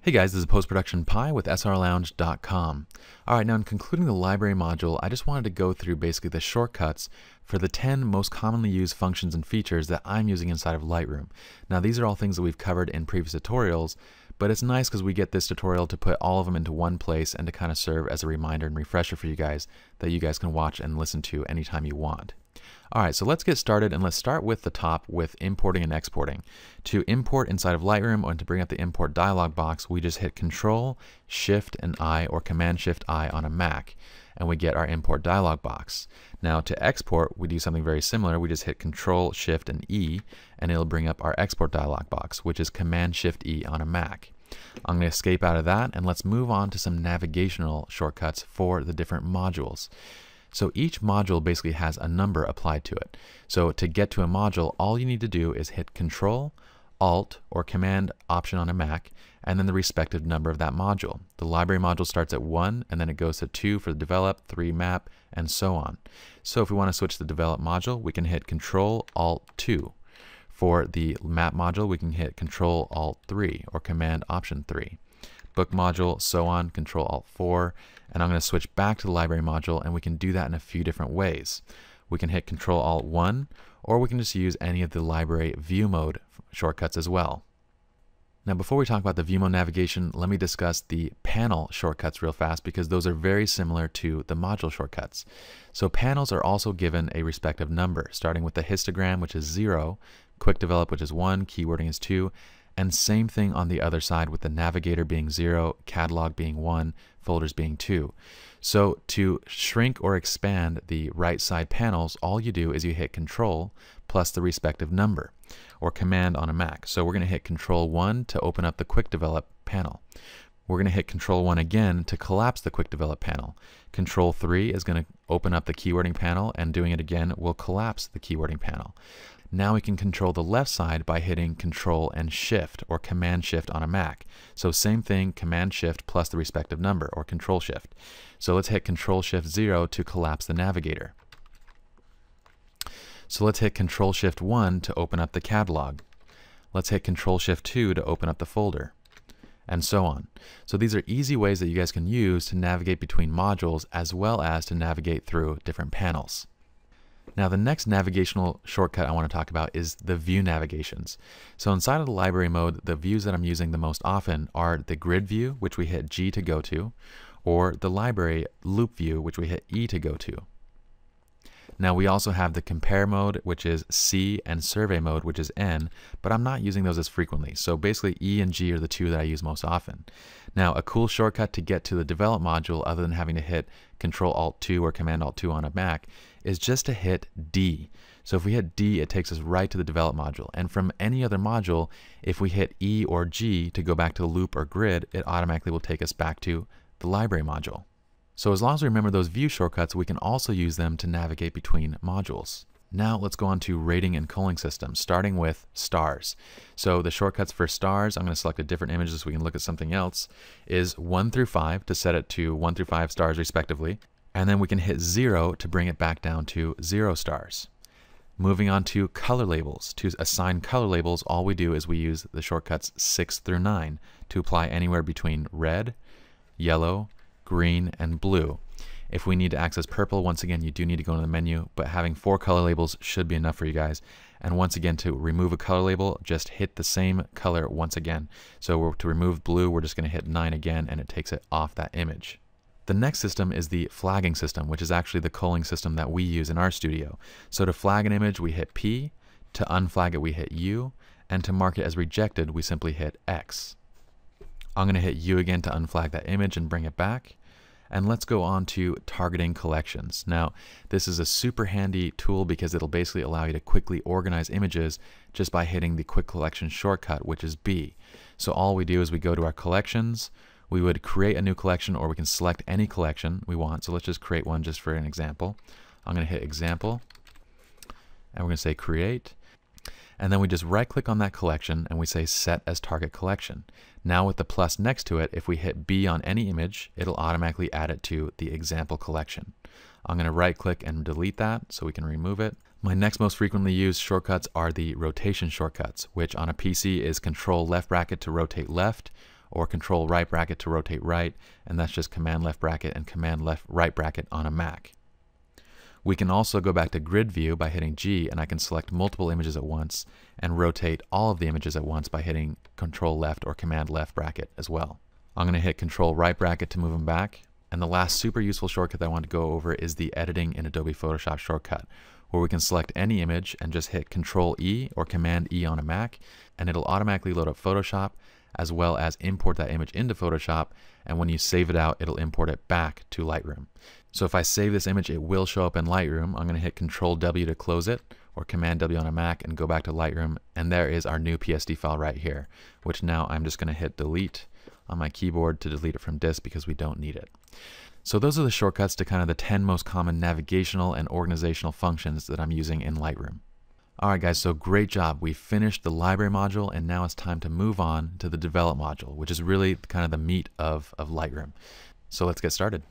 Hey guys, this is Post-Production Pi with srlounge.com. Alright, now in concluding the library module, I just wanted to go through basically the shortcuts for the 10 most commonly used functions and features that I'm using inside of Lightroom. Now these are all things that we've covered in previous tutorials, but it's nice because we get this tutorial to put all of them into one place and to kind of serve as a reminder and refresher for you guys that you guys can watch and listen to anytime you want. Alright, so let's get started, and let's start with the top with importing and exporting. To import inside of Lightroom or to bring up the import dialog box, we just hit Control, Shift, and I, or Command Shift I on a Mac, and we get our import dialog box. Now to export, we do something very similar. We just hit Control, Shift, and E, and it'll bring up our export dialog box, which is Command Shift E on a Mac. I'm going to escape out of that, and let's move on to some navigational shortcuts for the different modules. So each module basically has a number applied to it. So to get to a module, all you need to do is hit Control, Alt, or Command Option on a Mac, and then the respective number of that module. The library module starts at 1, and then it goes to 2 for the develop, 3 map, and so on. So if we want to switch to the develop module, we can hit Control, Alt, 2. For the map module, we can hit Control, Alt, 3, or Command Option 3. Book module, so on, Control, Alt, 4. And I'm going to switch back to the library module, and we can do that in a few different ways. We can hit Control Alt 1, or we can just use any of the library view mode shortcuts as well. Now before we talk about the view mode navigation, let me discuss the panel shortcuts real fast, because those are very similar to the module shortcuts. So panels are also given a respective number, starting with the histogram, which is 0, quick develop, which is 1, keywording is 2, and same thing on the other side with the navigator being 0, catalog being 1, folders being 2. So to shrink or expand the right side panels, all you do is you hit Control plus the respective number, or Command on a Mac. So we're going to hit Control 1 to open up the quick develop panel. We're going to hit Control 1 again to collapse the quick develop panel. Control 3 is going to open up the keywording panel, and doing it again will collapse the keywording panel. Now we can control the left side by hitting Control and Shift, or Command Shift on a Mac. So same thing, Command Shift plus the respective number, or Control Shift. So let's hit Control Shift 0 to collapse the navigator. So let's hit Control Shift 1 to open up the catalog. Let's hit Control Shift 2 to open up the folder, and so on. So these are easy ways that you guys can use to navigate between modules as well as to navigate through different panels. Now the next navigational shortcut I want to talk about is the view navigations. So inside of the library mode, the views that I'm using the most often are the grid view, which we hit G to go to, or the library loop view, which we hit E to go to. Now we also have the compare mode, which is C, and survey mode, which is N, but I'm not using those as frequently. So basically E and G are the two that I use most often. Now a cool shortcut to get to the develop module, other than having to hit Control Alt 2 or Command Alt 2 on a Mac, is just to hit D. So if we hit D, it takes us right to the develop module. And from any other module, if we hit E or G to go back to the loop or grid, it automatically will take us back to the library module. So as long as we remember those view shortcuts, we can also use them to navigate between modules. Now let's go on to rating and culling systems, starting with stars. So the shortcuts for stars, I'm going to select a different image so we can look at something else, is 1 through 5 to set it to 1 through 5 stars respectively. And then we can hit 0 to bring it back down to 0 stars. Moving on to color labels. To assign color labels, all we do is we use the shortcuts 6 through 9 to apply anywhere between red, yellow, green, and blue. If we need to access purple, once again, you do need to go into the menu, but having 4 color labels should be enough for you guys. And once again, to remove a color label, just hit the same color once again. So to remove blue, we're just going to hit 9 again, and it takes it off that image. The next system is the flagging system, which is actually the culling system that we use in our studio. So to flag an image, we hit P, to unflag it, we hit U, and to mark it as rejected, we simply hit X. I'm going to hit U again to unflag that image and bring it back. And let's go on to targeting collections. Now, this is a super handy tool because it'll basically allow you to quickly organize images just by hitting the quick collection shortcut, which is B. So all we do is we go to our collections, we would create a new collection, or we can select any collection we want. So let's just create one just for an example. I'm going to hit example, and we're going to say create. And then we just right click on that collection and we say set as target collection. Now with the plus next to it, if we hit B on any image, it'll automatically add it to the example collection. I'm going to right click and delete that so we can remove it. My next most frequently used shortcuts are the rotation shortcuts, which on a PC is Control left bracket to rotate left, or control right bracket to rotate right, and that's just command left bracket and command left right bracket on a Mac. We can also go back to grid view by hitting G, and I can select multiple images at once and rotate all of the images at once by hitting control left or command left bracket as well. I'm going to hit control right bracket to move them back. And the last super useful shortcut that I want to go over is the editing in Adobe Photoshop shortcut, where we can select any image and just hit Control E or Command E on a Mac, and it'll automatically load up Photoshop as well as import that image into Photoshop, and when you save it out, it'll import it back to Lightroom. So if I save this image, it will show up in Lightroom. I'm going to hit Control W to close it, or Command W on a Mac, and go back to Lightroom, and there is our new PSD file right here, which now I'm just going to hit Delete on my keyboard to delete it from disk because we don't need it. So those are the shortcuts to kind of the 10 most common navigational and organizational functions that I'm using in Lightroom. Alright guys, so great job. We finished the library module, and now it's time to move on to the develop module, which is really kind of the meat of Lightroom. So let's get started.